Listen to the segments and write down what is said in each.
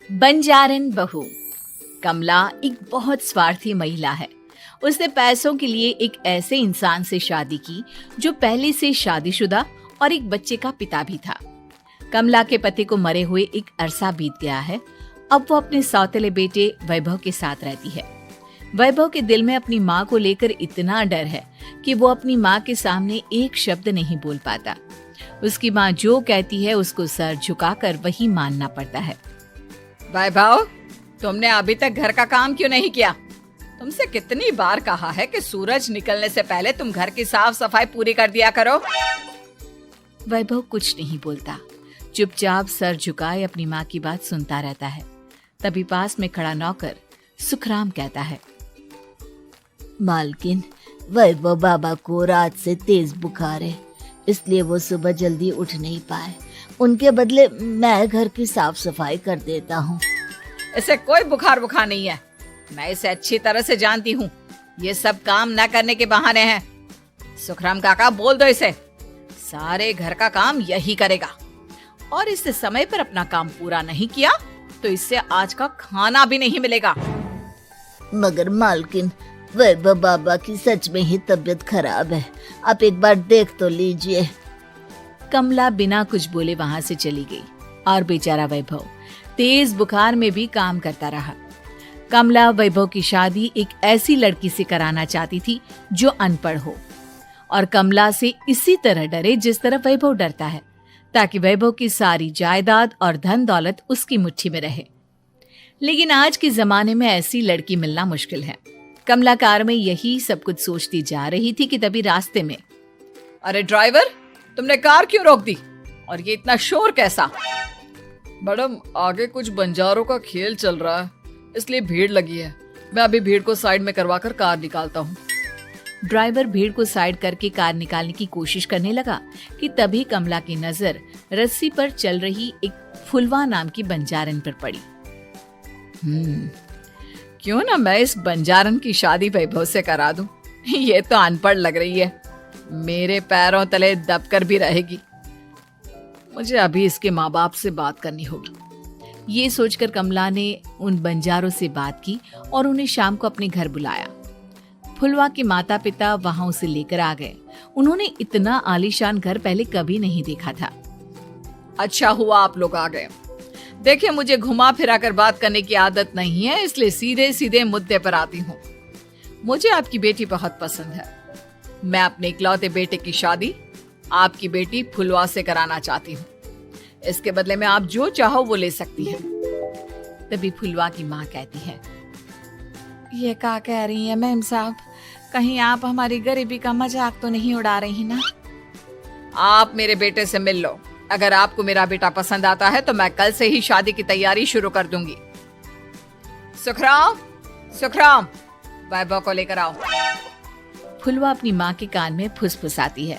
बंजारन बहू। कमला एक बहुत स्वार्थी महिला है। उसने पैसों के लिए एक ऐसे इंसान से शादी की जो पहले से शादीशुदा और एक बच्चे का पिता भी था। कमला के पति को मरे हुए एक अरसा बीत गया है। अब वो अपने सौतेले बेटे वैभव के साथ रहती है। वैभव के दिल में अपनी माँ को लेकर इतना डर है कि वो अपनी माँ के सामने एक शब्द नहीं बोल पाता। उसकी माँ जो कहती है उसको सर झुकाकर वही मानना पड़ता है। वैभव, तुमने अभी तक घर का काम क्यों नहीं किया? तुमसे कितनी बार कहा है कि सूरज निकलने से पहले तुम घर की साफ सफाई पूरी कर दिया करो। वैभव कुछ नहीं बोलता, चुपचाप सर झुकाए अपनी माँ की बात सुनता रहता है। तभी पास में खड़ा नौकर सुखराम कहता है, मालकिन, वैभव बाबा को रात से तेज बुखार है, इसलिए वो सुबह जल्दी उठ नहीं पाए। उनके बदले मैं घर की साफ सफाई कर देता हूँ। इसे कोई बुखार नहीं है। मैं इसे अच्छी तरह से जानती हूँ। ये सब काम न करने के बहाने हैं। सुखराम काका, बोल दो इसे, सारे घर का काम यही करेगा। और इससे समय पर अपना काम पूरा नहीं किया तो इससे आज का खाना भी नहीं मिलेगा। मगर मालकिन, वैभव बाबा की सच में ही तबीयत खराब है, आप एक बार देख तो लीजिए। कमला बिना कुछ बोले वहां से चली गई और बेचारा वैभव तेज बुखार में भी काम करता रहा। कमला वैभव की शादी एक ऐसी लड़की से कराना चाहती थी जो अनपढ़ हो और कमला से इसी तरह डरे जिस तरह वैभव डरता है, ताकि वैभव की सारी जायदाद और धन दौलत उसकी मुट्ठी में रहे। लेकिन आज के जमाने में ऐसी लड़की मिलना मुश्किल है। कमला कार में यही सब कुछ सोचती जा रही थी कि तभी रास्ते में, अरे ड्राइवर, तुमने कार क्यों रोक दी? और ये इतना शोर कैसा? मैडम, आगे कुछ बंजारों का खेल चल रहा है, इसलिए भीड़ लगी है। मैं अभी भीड़ को साइड में करवाकर कार निकालता हूँ। ड्राइवर भीड़ को साइड करके कार निकालने की कोशिश करने लगा कि तभी कमला की नजर रस्सी पर चल रही एक फुलवा नाम की बंजारन पर पड़ी। क्यों ना मैं इस बंजारन की शादी वैभव से करा दूं? ये तो अनपढ़ लग रही है, मेरे पैरों तले दबकर भी रहेगी। मुझे अभी इसके माँ बाप से बात करनी होगी। ये सोचकर कमला ने उन बंजारों से बात की और उन्हें शाम को अपने घर बुलाया। फुलवा के माता पिता वहां उसे लेकर आ गए। उन्होंने इतना आलीशान घर पहले कभी नहीं देखा था। अच्छा हुआ आप लोग आ गए। देखिए, मुझे घुमा फिरा कर बात करने की आदत नहीं है, इसलिए सीधे सीधे मुद्दे पर आती हूँ। मुझे आपकी बेटी बहुत पसंद है। मैं अपने इकलौते बेटे की शादी आपकी बेटी फुलवा से कराना चाहती हूँ। इसके बदले में आप जो चाहो वो ले सकती हैं। तभी फुलवा की माँ कहती है, ये क्या कह रही है मैम साहब? कहीं आप हमारी गरीबी का मजाक तो नहीं उड़ा रही ना? आप मेरे बेटे से मिल लो। अगर आपको मेरा बेटा पसंद आता है तो मैं कल से ही शादी की तैयारी शुरू कर दूंगी। सुखराम, वैभव को लेकर आओ। फुलवा अपनी माँ के कान में फुसफुसाती है,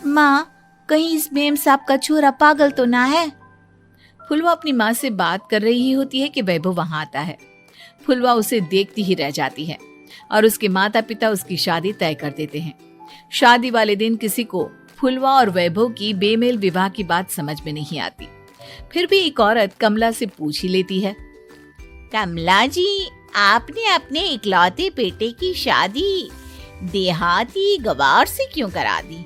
माँ, कहीं इस मेम साहब का छोरा पागल तो ना है? फुलवा अपनी माँ से बात कर रही होती है कि वैभव वहां आता है। फुलवा उसे देखती ही रह जाती है और उसके माता पिता उसकी शादी तय कर देते हैं। शादी वाले दिन किसी को फुलवा और वैभव की बेमेल विवाह की बात समझ में नहीं आती। फिर भी एक औरत कमला से पूछ ही लेती है, कमला जी, आपने अपने इकलौते बेटे की शादी देहाती गवार से क्यों करा दी?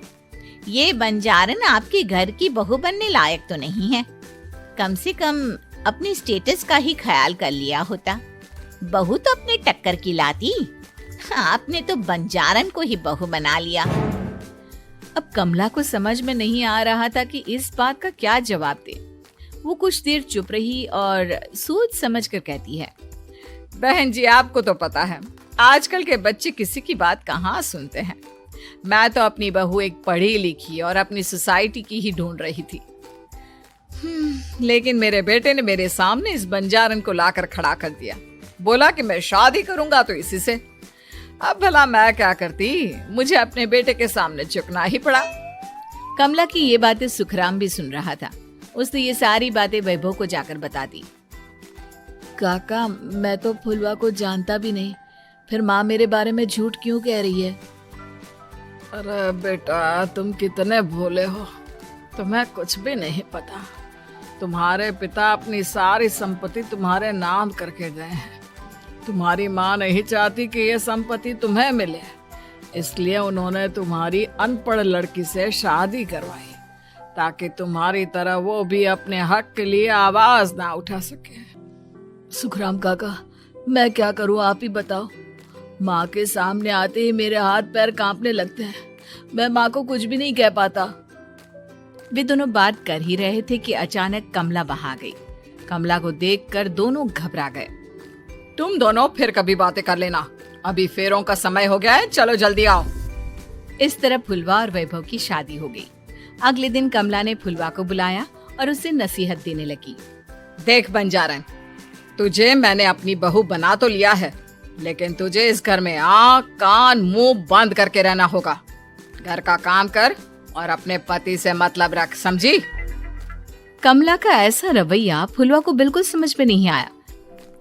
ये बंजारन आपके घर की बहू बनने लायक तो नहीं है। कम से कम अपने स्टेटस का ही ख्याल कर लिया होता। बहू तो अपने टक्कर की लाती, आपने तो बंजारन को ही बहू बना लिया। अब कमला को समझ में नहीं आ रहा था कि इस बात का क्या जवाब दे। वो कुछ देर चुप रही और सोच समझ कर कहती है, बहन जी, आपको तो पता है आजकल के बच्चे किसी की बात कहाँ सुनते हैं। मैं तो अपनी बहू एक पढ़ी लिखी और अपनी सोसाइटी की ही ढूंढ रही थी। लेकिन मेरे बेटे ने मेरे सामने इस बंजारन को लाकर खड़ा कर दिया। बोला कि मैं शादी करूंगा तो इसी से। अब भला मैं क्या करती, मुझे अपने बेटे के सामने झुकना ही पड़ा। कमला की ये बातें सुखराम भी सुन रहा था। उसने ये सारी बातें वैभव को जाकर बता दी। काका, मैं तो फुलवा को जानता भी नहीं, फिर माँ मेरे बारे में झूठ क्यों कह रही है? अरे बेटा, तुम कितने भोले हो, तुम्हें कुछ भी नहीं पता। तुम्हारे पिता अपनी सारी संपत्ति तुम्हारे नाम करके गए हैं। तुम्हारी माँ नहीं चाहती कि ये संपत्ति तुम्हें मिले, इसलिए उन्होंने तुम्हारी अनपढ़ लड़की से शादी करवाई ताकि तुम्हारी तरह वो भी अपने हक के लिए आवाज ना उठा सके। सुखराम काका, मैं क्या करूं, आप ही बताओ। माँ के सामने आते ही मेरे हाथ पैर कांपने लगते हैं। मैं माँ को कुछ भी नहीं कह पाता। वे दोनों बात कर ही रहे थे कि अचानक कमला वहां गई। कमला को देखकर दोनों घबरा गए। तुम दोनों फिर कभी बातें कर लेना, अभी फेरों का समय हो गया है, चलो जल्दी आओ। इस तरह फुलवा और वैभव की शादी हो गई। अगले दिन कमला ने फुलवा को बुलाया और उसे नसीहत देने लगी। देख बंजारन, तुझे मैंने अपनी बहू बना तो लिया है, लेकिन तुझे इस घर में आँख कान मुंह बंद करके रहना होगा। घर का काम कर और अपने पति से मतलब रख, समझी? कमला का ऐसा रवैया फुलवा को बिल्कुल समझ में नहीं आया।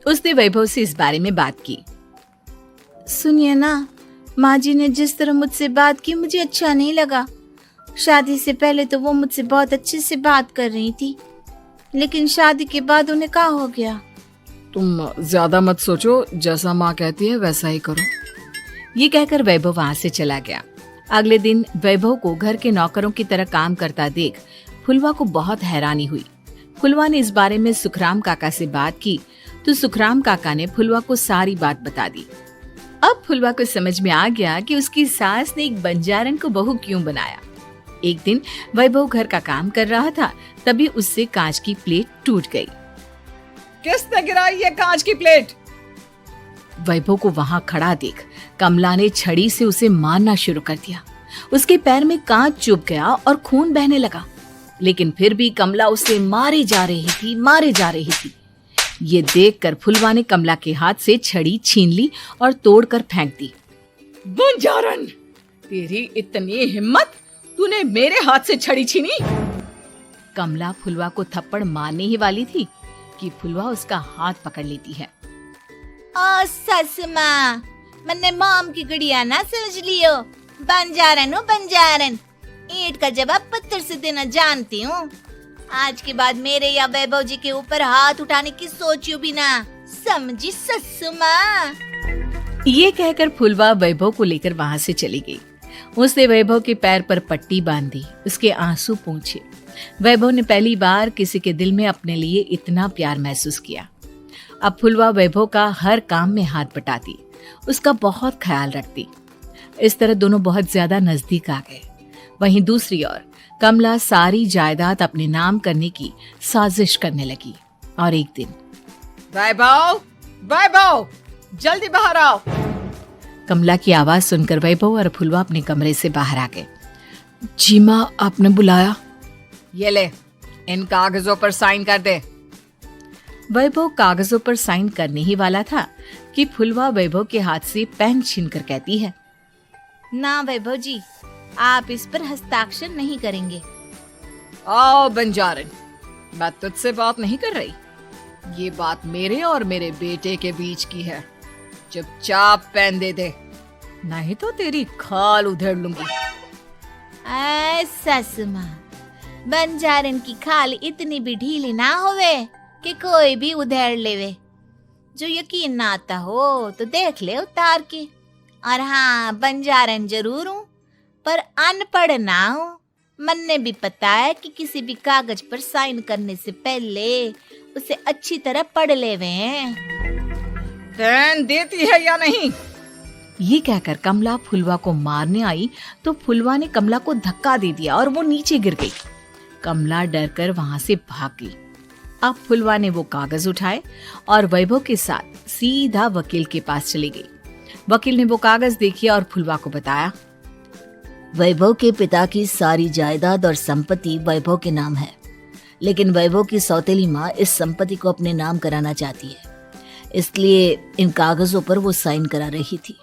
उसने वैभव से इस बारे में बात की। सुनिए ना, माँ जी ने जिस तरह मुझसे बात की मुझे अच्छा नहीं लगा। शादी से पहले तो वो मुझसे बहुत अच्छे से बात कर रही थी, लेकिन शादी के बाद उन्हें क्या हो गया? तुम ज्यादा मत सोचो, जैसा माँ कहती है वैसा ही करो। ये कहकर वैभव वहां से चला गया। अगले दिन वैभव को घर के नौकरों की तरह काम करता देख फुलवा को बहुत हैरानी हुई। फुलवा ने इस बारे में सुखराम काका से बात की तो सुखराम काका ने फुलवा को सारी बात बता दी। अब फुलवा को समझ में आ गया कि उसकी सास ने एक बंजारन को बहू क्यों बनाया। एक दिन वैभव घर का काम कर रहा था, तभी उससे कांच की प्लेट टूट गई। किसने गिराई ये कांच की प्लेट? वैभव को वहां खड़ा देख कमला ने छड़ी से उसे मारना शुरू कर दिया। उसके पैर में कांच चुभ गया और खून बहने लगा, लेकिन फिर भी कमला उसे मारे जा रही थी। ये देखकर फुलवा ने कमला के हाथ से छड़ी छीन ली और तोड़कर फेंक दी। बंजारन, तेरी इतनी हिम्मत, तूने मेरे हाथ से छड़ी छीनी? कमला फुलवा को थप्पड़ मारने ही वाली थी कि फुलवा उसका हाथ पकड़ लेती है। ओ सस माँ, मैंने मॉम की गुड़िया ना समझ लियो। बंजारन हो बंजारन, ईंट का जवाब पत्थर से देना जानती हूँ। आज के बाद मेरे या वैभव जी के ऊपर हाथ उठाने की सोचियो भी ना, समझी ससु माँ? ये कहकर फुलवा वैभव को लेकर वहां से चली गई। उसने वैभव के पैर पर पट्टी बांधी, उसके आंसू पोंछे। वैभव ने पहली बार किसी के दिल में अपने लिए इतना प्यार महसूस किया। अब फुलवा वैभव का हर काम में हाथ बटाती, उसका बहुत ख्याल रखती। इस तरह दोनों बहुत ज्यादा नजदीक आ गए। वहीं दूसरी ओर कमला सारी जायदाद अपने नाम करने की साजिश करने लगी। और एक दिन, वैभव, जल्दी बाहर आओ। कमला की आवाज सुनकर वैभव और फुलवा अपने कमरे से बाहर आ गए। जी माँ, आपने बुलाया? ये ले, इन कागजों पर साइन कर दे। वैभव कागजों पर साइन करने ही वाला था कि फुलवा वैभव के हाथ से पेन छीनकर कहती है, ना वैभव जी, आप इस पर हस्ताक्षर नहीं करेंगे। आओ बंजारन, मैं तुझसे बात नहीं कर रही। ये बात मेरे और मेरे बेटे के बीच की है। चुपचाप पेन दे दे, नहीं तो तेरी खाल उधेड़ लूंगी। सस माँ, बंजारन की खाल इतनी भी ढीली ना होवे कि कोई भी उधेड़ लेवे। जो यकीन ना आता हो तो देख ले उतार के। और हाँ, बंजारन जरूर हूँ पर अनपढ़ ना हूँ। मैंने भी पता है कि किसी भी कागज पर साइन करने से पहले उसे अच्छी तरह पढ़ लेवे हैं। पेन देती है या नहीं? ये कहकर कमला फुलवा को मारने आई तो फुलवा ने कमला को धक्का दे दिया और वो नीचे गिर गई। कमला डरकर वहां से भाग गई। अब फुलवा ने वो कागज उठाए और वैभव के साथ सीधा वकील के पास चली गई। वकील ने वो कागज देखे और फुलवा को बताया, वैभव के पिता की सारी जायदाद और संपत्ति वैभव के नाम है, लेकिन वैभव की सौतेली माँ इस संपत्ति को अपने नाम कराना चाहती है, इसलिए इन कागजों पर वो साइन करा रही थी।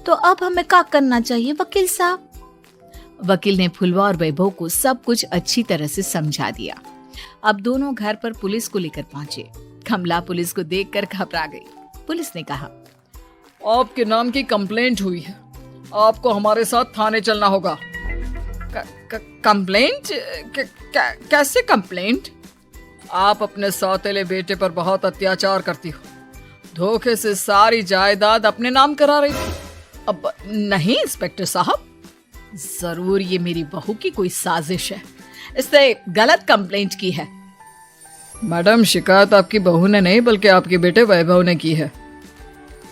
तो अब हमें क्या करना चाहिए वकील साहब? वकील ने फुलवा और वैभव को सब कुछ अच्छी तरह से समझा दिया। अब दोनों घर पर पुलिस को लेकर पहुंचे। कमला पुलिस को देखकर घबरा गई। पुलिस ने कहा, आपके नाम की कंप्लेंट हुई है, आपको हमारे साथ थाने चलना होगा। कंप्लेंट? कैसे कंप्लेंट? आप अपने सौतेले बेटे पर बहुत अत्याचार करती हो। धोखे से सारी जायदाद अपने नाम करा रही थी। अब नहीं इंस्पेक्टर साहब, जरूर ये मेरी बहू की कोई साजिश है। इसने गलत कंप्लेंट की है। मैडम, शिकायत आपकी बहू ने नहीं बल्कि आपके बेटे वैभव ने की है।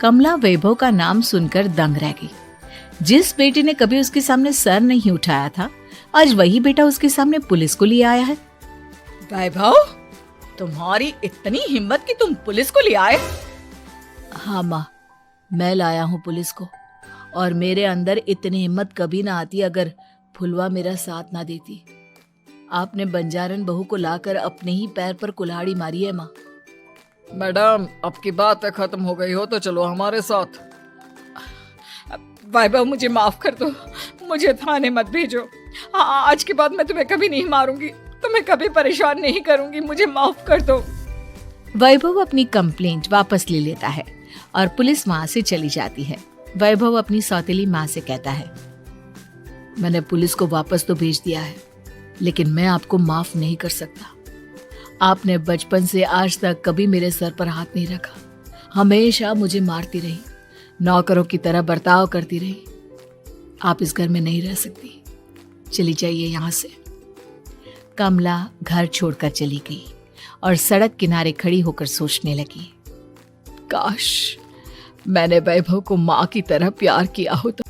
कमला वैभव का नाम सुनकर दंग रह गई। जिस बेटे ने कभी उसके सामने सर नहीं उठाया था, आज वही बेटा उसके सामने पुलिस को लिए आया है। वैभव, तुम्हारी इतनी हिम्मत कि तुम पुलिस को ले आए? हाँ माँ, मैं लाया हूँ पुलिस को, और मेरे अंदर इतनी हिम्मत कभी ना आती अगर फुलवा मेरा साथ ना देती। आपने बंजारन बहू को लाकर अपने ही पैर पर कुल्हाड़ी मारी है माँ। मैडम, अब की बात खत्म हो गई हो तो चलो हमारे साथ। वैभव, मुझे माफ कर दो, मुझे थाने मत भेजो। आज के बाद मैं तुम्हें कभी नहीं मारूंगी, तुम्हें कभी परेशान नहीं करूंगी, मुझे माफ कर दो। वैभव अपनी कंप्लेंट वापस ले लेता है और पुलिस वहां से चली जाती है। वैभव अपनी सौतेली माँ से कहता है, मैंने पुलिस को वापस तो भेज दिया है, लेकिन मैं आपको माफ नहीं कर सकता। आपने बचपन से आज तक कभी मेरे सर पर हाथ नहीं रखा, हमेशा मुझे मारती रही, नौकरों की तरह बर्ताव करती रही। आप इस घर में नहीं रह सकती, चली जाइए यहाँ से। कमला घर छोड़कर चली गई और सड़क किनारे खड़ी होकर सोचने लगी, काश मैंने वैभव को माँ की तरह प्यार किया होता।